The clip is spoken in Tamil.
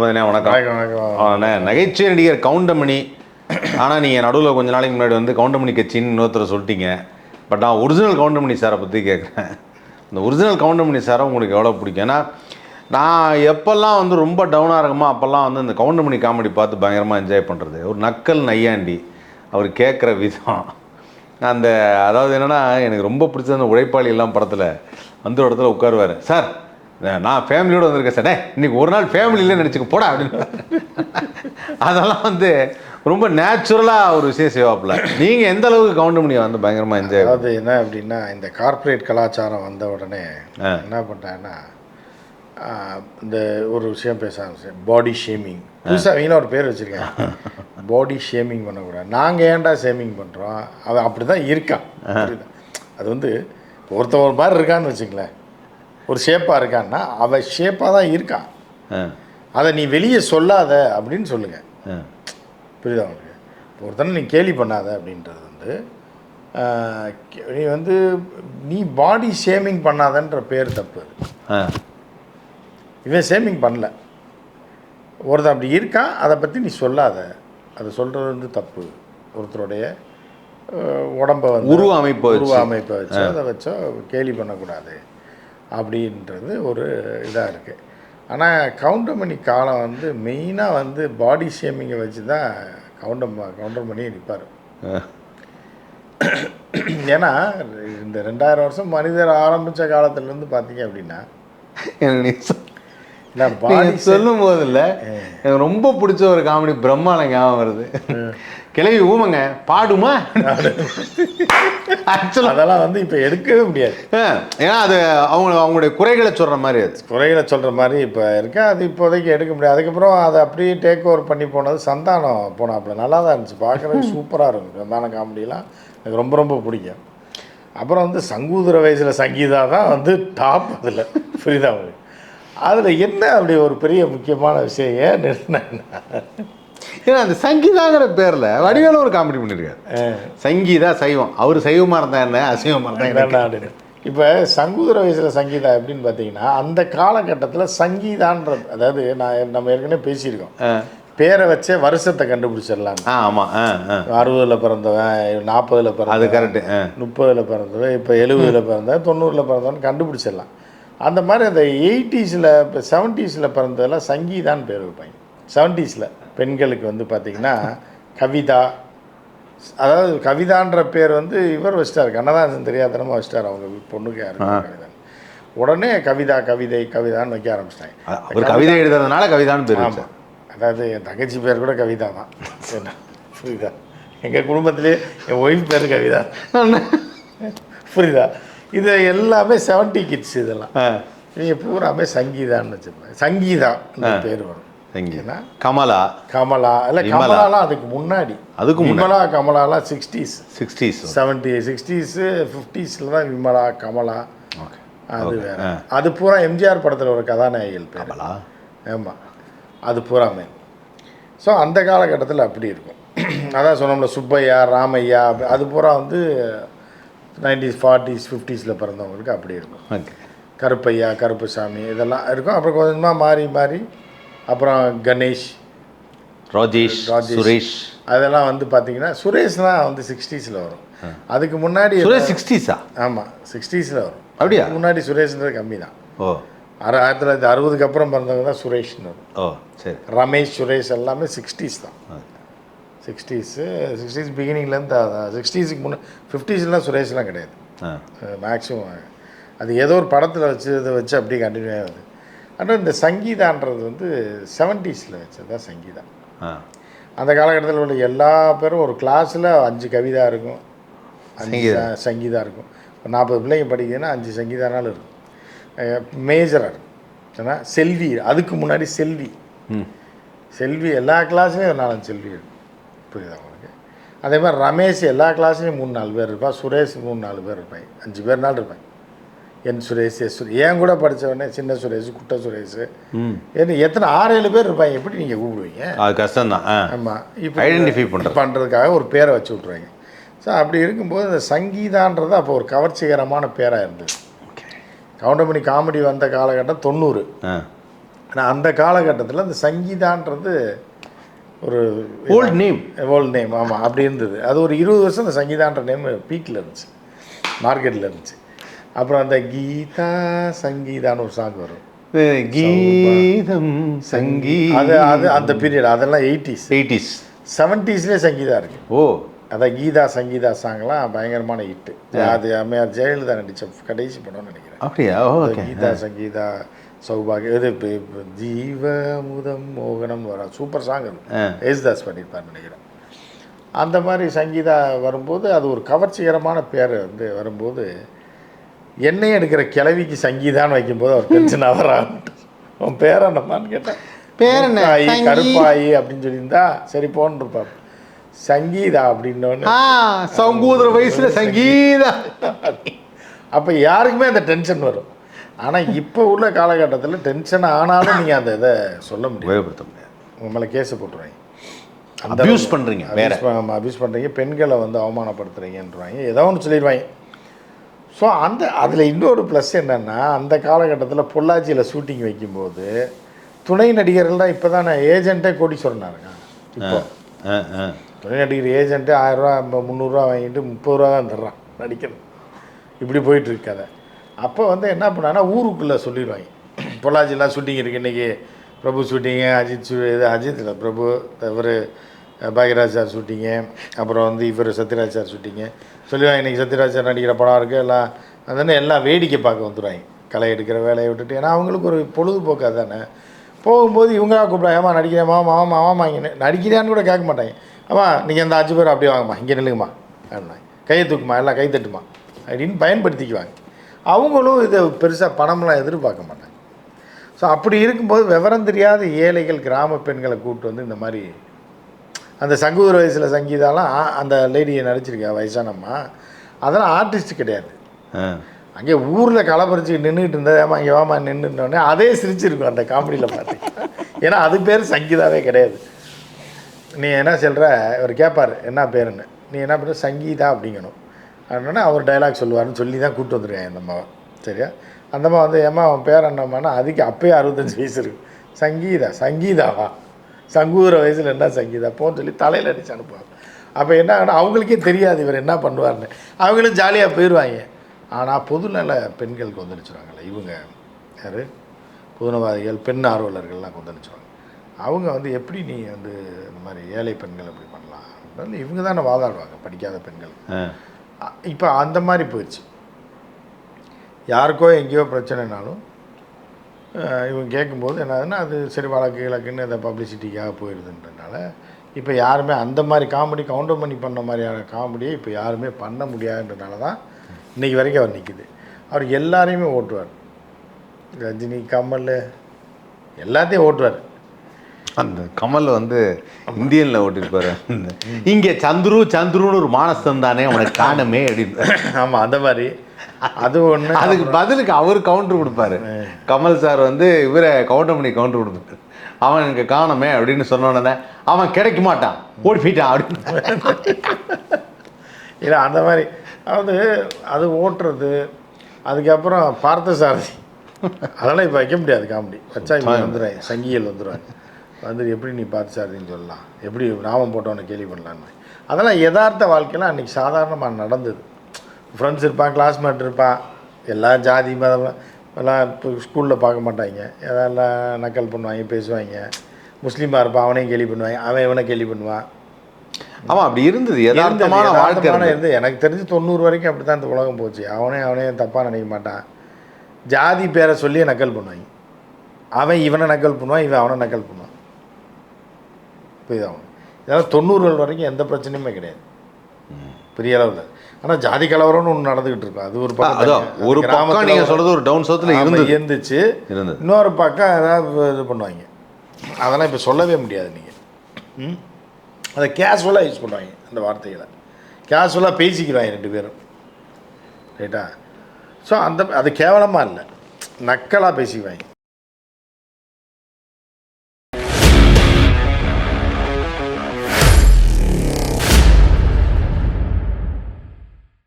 வணக்கம். நகைச்சுவை நடிகர் கவுண்டமணி. ஆனால் நீங்கள் நடுவில் கொஞ்ச நாளைக்கு முன்னாடி வந்து கவுண்டமணி கட்சின்னு இன்னொருத்தரை சொல்லிட்டீங்க. பட் நான் ஒரிஜினல் கவுண்டமணி சாரை பற்றி கேட்குறேன். இந்த ஒரிஜினல் கவுண்டமணி சாரை உங்களுக்கு எவ்வளோ பிடிக்கும்? ஏன்னா நான் எப்போல்லாம் வந்து ரொம்ப டவுனாக இருக்குமோ அப்போல்லாம் வந்து இந்த கவுண்டமணி காமெடி பார்த்து பயங்கரமாக என்ஜாய் பண்ணுறது. ஒரு நக்கல் நையாண்டி, அவர் கேட்குற விதம், அந்த அதாவது என்னென்னா எனக்கு ரொம்ப பிடிச்சது அந்த உழைப்பாளி எல்லாம் படத்தில் வந்து ஒரு இடத்துல உட்காருவார். சார் நான் ஃபேமிலியோடு வந்திருக்கேன் சார், இன்றைக்கி ஒரு நாள் ஃபேமிலியில் நினச்சிக்க போடா அப்படின்னு. அதெல்லாம் வந்து ரொம்ப நேச்சுரலாக ஒரு விஷயம் செய்வாப்பில். நீங்கள் எந்த அளவுக்கு கவுண்டமணியை வந்து பயங்கரமாக என்ஜாய்? அதாவது என்ன அப்படின்னா, இந்த கார்ப்பரேட் கலாச்சாரம் வந்த உடனே என்ன பண்ணிட்டாங்கன்னா, இந்த ஒரு விஷயம் பேச ஆரம்பிச்சேன், பாடி ஷேமிங். புதுசாக வீணாக ஒரு பேர் வச்சுருக்கேன், பாடி ஷேமிங் பண்ணக்கூடாது. நாங்கள் ஏன்டா ஷேமிங் பண்ணுறோம்? அவன் அப்படி தான் இருக்கான். அது வந்து ஒருத்தன் ஒரு மாதிரி இருக்கான்னு வச்சுங்களேன், ஒரு ஷேப்பாக இருக்கான்னா அவன் ஷேப்பாக தான் இருக்கான், அதை நீ வெளியே சொல்லாத அப்படின்னு சொல்லுங்கள். புரியுதா உங்களுக்கு? ஒருத்தனை நீ கேலி பண்ணாத அப்படின்றது வந்து, நீ வந்து நீ பாடி ஷேமிங் பண்ணாதன்ற பேர் தப்பு. இவன் ஷேமிங் பண்ணல, ஒருத்தன் அப்படி இருக்கான், அதை பற்றி நீ சொல்லாத, அதை சொல்கிறது வந்து தப்பு. ஒருத்தருடைய உடம்பை வந்து உருவ அமைப்பை வச்சு அதை வச்சோ கேலி பண்ணக்கூடாது அப்படின்றது ஒரு இதாக இருக்குது. ஆனால் கவுண்டமணி காலம் வந்து மெயினாக வந்து பாடி ஷேமிங்கை வச்சு தான் கவுண்டர் பண்ணி நிற்பார். ஏன்னா இந்த 2000 வருஷம் மனிதர் ஆரம்பித்த காலத்துலேருந்து பார்த்தீங்க அப்படின்னா, சொல்லும் போது இல்லை, எனக்கு ரொம்ப பிடிச்ச ஒரு காமெடி பிரம்மாண்டம் ஞாபகம் வருது. கிளவி ஊமங்க பாடுமா, அதெல்லாம் வந்து இப்போ எடுக்கவே முடியாது. ஏன்னா அது அவங்களுடைய குறைகளை சொல்கிற மாதிரி, இப்போ இருக்கு. அது இப்போதைக்கு எடுக்க முடியாது. அதுக்கப்புறம் அதை அப்படியே டேக் ஓவர் பண்ணி போனது சந்தானம் போனாப்புல. நல்லா தான் இருந்துச்சு, பார்க்குறது சூப்பராக இருக்கும். சந்தானம் காமெடியெலாம் எனக்கு ரொம்ப ரொம்ப பிடிக்கும். அப்புறம் வந்து சங்கூதர வயசில் சங்கீதா தான் வந்து டாப். அதில் புரியுதா அவங்களுக்கு? அதில் என்ன அப்படி ஒரு பெரிய முக்கியமான விஷயம் ஏன் நிறுத்தினேன்னா, ஏன்னா அந்த சங்கீதாங்கிற பேரில் வடிவேலும் ஒரு காமெடி பண்ணியிருக்காரு. சங்கீதா சைவம், அவர் சைவமாக இருந்தால் என்ன, அசைவமாக இருந்தால் என்ன. இப்போ சங்கூதர வயசில் சங்கீதா எப்படின்னு பார்த்தீங்கன்னா, அந்த காலகட்டத்தில் சங்கீதான்ற, அதாவது நம்ம ஏற்கனவே பேசியிருக்கோம், பேரை வச்சே வருஷத்தை கண்டுபிடிச்சிடலாம். ஆமாம், 60ல் பிறந்தவன், 40ல் பிறந்தவன், அது கரெக்டு, 30ல் பிறந்தவன், இப்போ 70ல் பிறந்தவன், 90ல் பிறந்தவன் கண்டுபிடிச்சிடலாம். அந்த மாதிரி அந்த 80ஸில், இப்போ 70ஸில் பிறந்ததெல்லாம் சங்கீதான்னு பேர் வைப்பாங்க. 70ஸில் பெண்களுக்கு வந்து பார்த்திங்கன்னா கவிதா, அதாவது கவிதான்ற பேர் வந்து இவர் வச்சிட்டார், கண்ணதாசன் தெரியாதனமாக வச்சிட்டார் அவங்க பொண்ணுக்கு. யாருக்கு கவிதா, உடனே கவிதா கவிதான்னு வைக்க ஆரம்பிச்சிட்டாங்க. அவர் கவிதை எழுதுறதுனால கவிதான்னு பேர். ஆமாம், அதாவது என் தங்கச்சி பேர் கூட கவிதா தான். என்ன புரியுதா? எங்கள் குடும்பத்திலே என் ஒய்ஃப் பேர் கவிதா. புரியுதா? இது எல்லாமே 70 கிட்ஸ். இதெல்லாம் நீங்கள் பூராமே சங்கீதான்னு வச்சுருப்பாங்க. சங்கீதா பேர் வரும். சங்கீதா, கமலா இல்லை, கமலாலாம் அதுக்கு முன்னாடி. விமலா கமலாலாம் 60s 60s 50ஸில் தான் விமலா கமலா. அது வேறு. அது பூரா எம்ஜிஆர் படத்தில் ஒரு கதாநாயகிகள் பேர். ஆமாம், அது பூராமே. ஸோ அந்த காலகட்டத்தில் அப்படி இருக்கும். அதான் சொன்னோம்ல, சுப்பையா, ராமையா, அது பூரா வந்து 90s 40s 50ஸில் பிறந்தவங்களுக்கு அப்படி இருக்கும். கருப்பையா, கருப்புசாமி, இதெல்லாம் இருக்கும். அப்புறம் கொஞ்சமாக மாறி அப்புறம் கணேஷ், ராஜேஷ், சுரேஷ், அதெல்லாம் வந்து பார்த்தீங்கன்னா சுரேஷ்லாம் வந்து 60ஸில் வரும். அதுக்கு முன்னாடி 60ஸா? ஆமாம், 60ஸில் வரும். அப்படியா? முன்னாடி சுரேஷ்ன்றது கம்மி தான். 1960க்கு அப்புறம் பிறந்தவங்க தான் சுரேஷ்னு வரும். சரி. ரமேஷ், சுரேஷ் எல்லாமே 60s தான். 60s பிகினிங்லேருந்து 60ஸுக்கு முன்னே 50ஸ்லாம் சுரேஷ்லாம் கிடையாது மேக்ஸிமம். அது ஏதோ ஒரு படத்தில் வச்சு அப்படியே கண்டினியூ ஆகுது. ஆனால் இந்த சங்கீதான்றது வந்து 70ஸில் வச்சது தான் சங்கீதா. அந்த காலகட்டத்தில் உள்ள எல்லா பேரும் ஒரு கிளாஸில் 5 கவிதா இருக்கும், 5 சங்கீதா இருக்கும். இப்போ 40 பிள்ளைங்க படிக்கிறதுன்னா 5 சங்கீதானாலும் இருக்கும். மேஜராக இருக்கும். ஏன்னா செல்வி, அதுக்கு முன்னாடி செல்வி எல்லா கிளாஸ்லேயும் 4 செல்வி இருக்கும். புரியுதா உங்களுக்கு? அதே மாதிரி ரமேஷ் எல்லா கிளாஸ்லேயும் 3-4 பேர் இருப்பான். சுரேஷ் 3-4 பேர் இருப்பாங்க, 5 பேர்னாலும் இருப்பாங்க. என் சுரேஷ், ஏன் கூட படித்தவொடனே சின்ன சுரேஷ், குட்ட சுரேஷ், ஏன்னா எத்தனை 6-7 பேர் இருப்பாங்க. எப்படி நீங்கள் கூப்பிடுவீங்க? அது கஷ்டம் தான். ஆமாம், இப்போ ஐடென்டிஃபை பண்ணுறதுக்காக ஒரு பேரை வச்சு விட்ருவாங்க. ஸோ அப்படி இருக்கும்போது இந்த சங்கீதான்றது அப்போ ஒரு கவர்ச்சிகரமான பேராக இருந்தது. கவுண்டமணி காமெடி வந்த காலகட்டம் 90. ஆனால் அந்த காலகட்டத்தில் அந்த சங்கீதான்றது ஒரு ஓல்ட் நேம். ஓல்டு நேம், ஆமாம் அப்படி இருந்தது. அது ஒரு 20 வருஷம் அந்த சங்கீதான்ற நேம் பீக்கில் இருந்துச்சு, மார்க்கெட்டில் இருந்துச்சு. அப்புறம் அந்த கீதா சங்கீதான்னு ஒரு சாங் வரும், கீதம் சங்கீ, அது அந்த பீரியட், அதெல்லாம் 80s 70ஸ்லேயே சங்கீதா இருக்குது. ஓ, அதான் கீதா சங்கீதா சாங்லாம் பயங்கரமான ஹிட்டு. அது அம்மையார் ஜெயலலிதா நடித்த கடைசி படம்னு நினைக்கிறேன். அப்படியா? ஓகே. கீதா சங்கீதா சௌபாகியம், இது இப்போ ஜீவமுதம் மோகனம் வர சூப்பர் சாங். அது யேசுதாஸ் பண்ணியிருப்பார்னு நினைக்கிறேன். அந்த மாதிரி சங்கீதா வரும்போது அது ஒரு கவர்ச்சிகரமான பேர் வந்து வரும்போது, எண்ணெய் எடுக்கிற கிளவிக்கு சங்கீதான்னு வைக்கும்போது அவர் டென்ஷன் ஆகிறான். அவன் பேர் என்னம்மான்னு கேட்டேன். பேர் என்ன? கருப்பாயி அப்படின்னு சொல்லியிருந்தா சரி போன்னு இருப்பார். சங்கீதா அப்படின்னோன்னு சங்கூதர வயசுல சங்கீதா, அப்போ யாருக்குமே அந்த டென்ஷன் வரும். ஆனால் இப்போ உள்ள காலகட்டத்தில் டென்ஷன் ஆனாலும் நீங்கள் அந்த இதை சொல்ல முடியாது, உங்கள் மேலே கேஸை போட்டுருவாங்க. அந்த அபியூஸ் பண்ணுறீங்க, அபியூஸ் பண்ணுறீங்க, பெண்களை வந்து அவமானப்படுத்துறீங்கன்றாங்க, ஏதோ ஒன்று சொல்லிடுவாங்க. ஸோ அதில் இன்னொரு ப்ளஸ் என்னென்னா, அந்த காலகட்டத்தில் பொள்ளாச்சியில் ஷூட்டிங் வைக்கும்போது துணை நடிகர்கள் தான். இப்போ தான் ஏஜென்ட்டே கோடீஸ்வரனாக இருக்காங்க. இப்போ துணை நடிகர் ஏஜென்ட்டு 1000 ரூபா 300 ரூபா வாங்கிட்டு 30 ரூபா தான் தர்றான் நடிக்கிறது. இப்படி போயிட்டுருக்கு கதை. அப்போ வந்து என்ன பண்ணாங்கன்னா ஊருக்குள்ளே சொல்லிடுவாங்க, பொள்ளாச்சிலாம் ஷூட்டிங் இருக்குது இன்றைக்கி, பிரபு ஷூட்டிங்கு, அஜித் இல்லை பிரபு, இவர் பாக்யராஜ் சார் ஷூட்டிங்கு, அப்புறம் வந்து இவர் சத்யராஜ் சார் ஷூட்டிங்கு சொல்லிடுவாங்க. இன்றைக்கி சத்யராஜ் சார் நடிக்கிற படம் இருக்குது, எல்லாம் அதுன்னு எல்லாம் வேடிக்கை பார்க்க வந்துடுவாங்க, களை எடுக்கிற வேலையை விட்டுட்டு. ஏன்னா அவங்களுக்கு ஒரு பொழுதுபோக்காக தானே. போகும்போது இவங்களா கூப்பிட்றாங்க, ஏமா நடிக்கிறேன், மாமா இங்கே நடிக்கிறான்னு கூட கேட்க மாட்டாங்க. ஆமா நீங்கள் அந்த 5 பேர் அப்படியே வாங்கம்மா, இங்கே நில்லுங்கம்மா, கையை தூக்குமா, எல்லாம் கை தட்டுமா அப்படின்னு பயன்படுத்திக்குவாங்க. அவங்களும் இதை பெருசாக பணம்லாம் எதிர்பார்க்க மாட்டாங்க. ஸோ அப்படி இருக்கும்போது விவரம் தெரியாத ஏழைகள் கிராம பெண்களை கூப்பிட்டு வந்து இந்த மாதிரி அந்த சங்கூதர வயசில் சங்கீதாலாம் அந்த லேடியை நடிச்சிருக்கா வயசானம்மா, அதெல்லாம் ஆர்டிஸ்ட் கிடையாது. அங்கே ஊரில் களப்பறிச்சு நின்றுட்டு இருந்தது, ஏமா இங்கே வாமா நின்றுட்டோடனே அதே சிரிச்சிருக்கும் அந்த காமெடியில் பார்த்தீங்கன்னா. ஏன்னா அது பேர் சங்கீதாவே கிடையாது. நீ என்ன சொல்கிற, இவர் கேட்பார் என்ன பேருன்னு, நீ என்ன பண்ணுற சங்கீதா அப்படிங்கணும். அப்படின்னா அவர் டைலாக் சொல்லுவார்னு சொல்லி தான் கூப்பிட்டு வந்துருக்கேன் அந்த அம்மாவை. சரியா? அந்த அம்மா வந்து ஏம்மா அவன் பேர் என்னம்மானா, அதுக்கு அப்போயே 65 வயசு இருக்குது. சங்கீதாவா சங்கூதர வயசில் என்ன சங்கீதா போன்னு சொல்லி தலையில் அடித்து அனுப்புவாங்க. அப்போ என்ன ஆகணும், அவங்களுக்கே தெரியாது இவர் என்ன பண்ணுவார்னு, அவங்களும் ஜாலியாக போயிடுவாங்க. ஆனால் பொதுநல பெண்களுக்கு வந்துடுச்சுருவாங்கல்ல இவங்க, யார் பொதுநலவாதிகள், பெண் ஆர்வலர்கள்லாம் கொந்தளிச்சுவாங்க. அவங்க வந்து எப்படி நீ வந்து இந்த மாதிரி ஏழை பெண்கள் எப்படி பண்ணலாம் அப்படின்னு இவங்க தானே வாதாடுவாங்க, படிக்காத பெண்கள். இப்போ அந்த மாதிரி போயிடுச்சு. யாருக்கோ எங்கேயோ பிரச்சனைனாலும் இவங்க கேட்கும்போது என்னதுன்னா, அது சரி வழக்குன்னு அந்த பப்ளிசிட்டிக்காக போயிடுதுன்றதுனால இப்போ யாருமே அந்த மாதிரி காமெடி கவுண்டர் பண்ணி பண்ண மாதிரியான காமெடியை இப்போ யாருமே பண்ண முடியாதுன்றதுனால தான் இன்றைக்கி வரைக்கும் அவர் நிற்கிது. அவர் எல்லாரையுமே ஓட்டுவார், ரஜினி, கமல் எல்லாத்தையும் ஓட்டுவார். அந்த கமல் வந்து இந்தியனில் ஓட்டிருப்பாரு, இங்கே சந்துருன்னு ஒரு மானஸ்தன் தானே உனக்கு காணமே அப்படின்னு. ஆமாம், அந்த மாதிரி அது ஒன்று. அதுக்கு பதிலுக்கு அவர் கவுண்டர் கொடுப்பாரு. கமல் சார் வந்து இவரை கவுண்டர் பண்ணி கவுண்டர் கொடுப்பாரு. அவன் எனக்கு காணமே அப்படின்னு சொன்னோடனே அவன் கிடைக்க மாட்டான், ஓடி போயிட்டான் அப்படின்னு. இல்லை அந்த மாதிரி அதாவது அது ஓட்டுறது. அதுக்கப்புறம் பார்த்தசாரதி, அதெல்லாம் இப்போ வைக்க முடியாது காமெடி வச்சா. இப்போ வந்துடுறேன் சங்கிகள் வந்துடுவாங்க, வந்து எப்படி நீ பார்த்தசாரதின்னு சொல்லலாம், எப்படி நாமம் போட்டவனை கேள்வி பண்ணலான்னு. அதெல்லாம் யதார்த்த வாழ்க்கையெல்லாம் அன்றைக்கி சாதாரணமாக நடந்தது. ஃப்ரெண்ட்ஸ் இருப்பான், கிளாஸ்மேட் இருப்பான், எல்லா ஜாதி மதம் எல்லாம் இப்போ ஸ்கூலில் பார்க்க மாட்டாங்க, எதெல்லாம் நக்கல் பண்ணுவாங்க, பேசுவாங்க. முஸ்லீமாக இருப்பான், அவனையும் கேலி பண்ணுவாங்க, அவன் இவனை கேலி பண்ணுவான். ஆமாம், அப்படி இருந்தது யதார்த்தமான வாழ்க்கை இருந்து. எனக்கு தெரிஞ்சு 90 வரைக்கும் அப்படி தான் இந்த உலகம் போச்சு. அவனே தப்பாக நினைக்க மாட்டான், ஜாதி பேரை சொல்லியே நக்கல் பண்ணுவாங்க. அவன் இவனை நக்கல் பண்ணுவான், இவன் அவனை நக்கல் பண்ணுவான். புரியுது? அவன் இதெல்லாம் 90கள் வரைக்கும் எந்த பிரச்சனையுமே கிடையாது பெரிய அளவில். ஆனால் ஜாதி கலவரம்னு ஒன்று நடந்துக்கிட்டு இருக்கும். அது ஒரு பக்கம், ஒரு பக்கம் நீங்கள் சொல்கிறது ஒரு டவுன் சவுத்தில் இருந்துச்சு. இன்னொரு பக்கம் ஏதாவது இது பண்ணுவாங்க, அதெல்லாம் இப்போ சொல்லவே முடியாது. நீங்கள் அதை கேஷுவலாக யூஸ் பண்ணுவாங்க, அந்த வார்த்தைகளை கேஷுவலாக பேசிக்கிறாங்க 2 பேரும், ரைட்டா? ஸோ அது கேவலமாக இல்லை, நக்கலாக பேசிக்குவாங்க.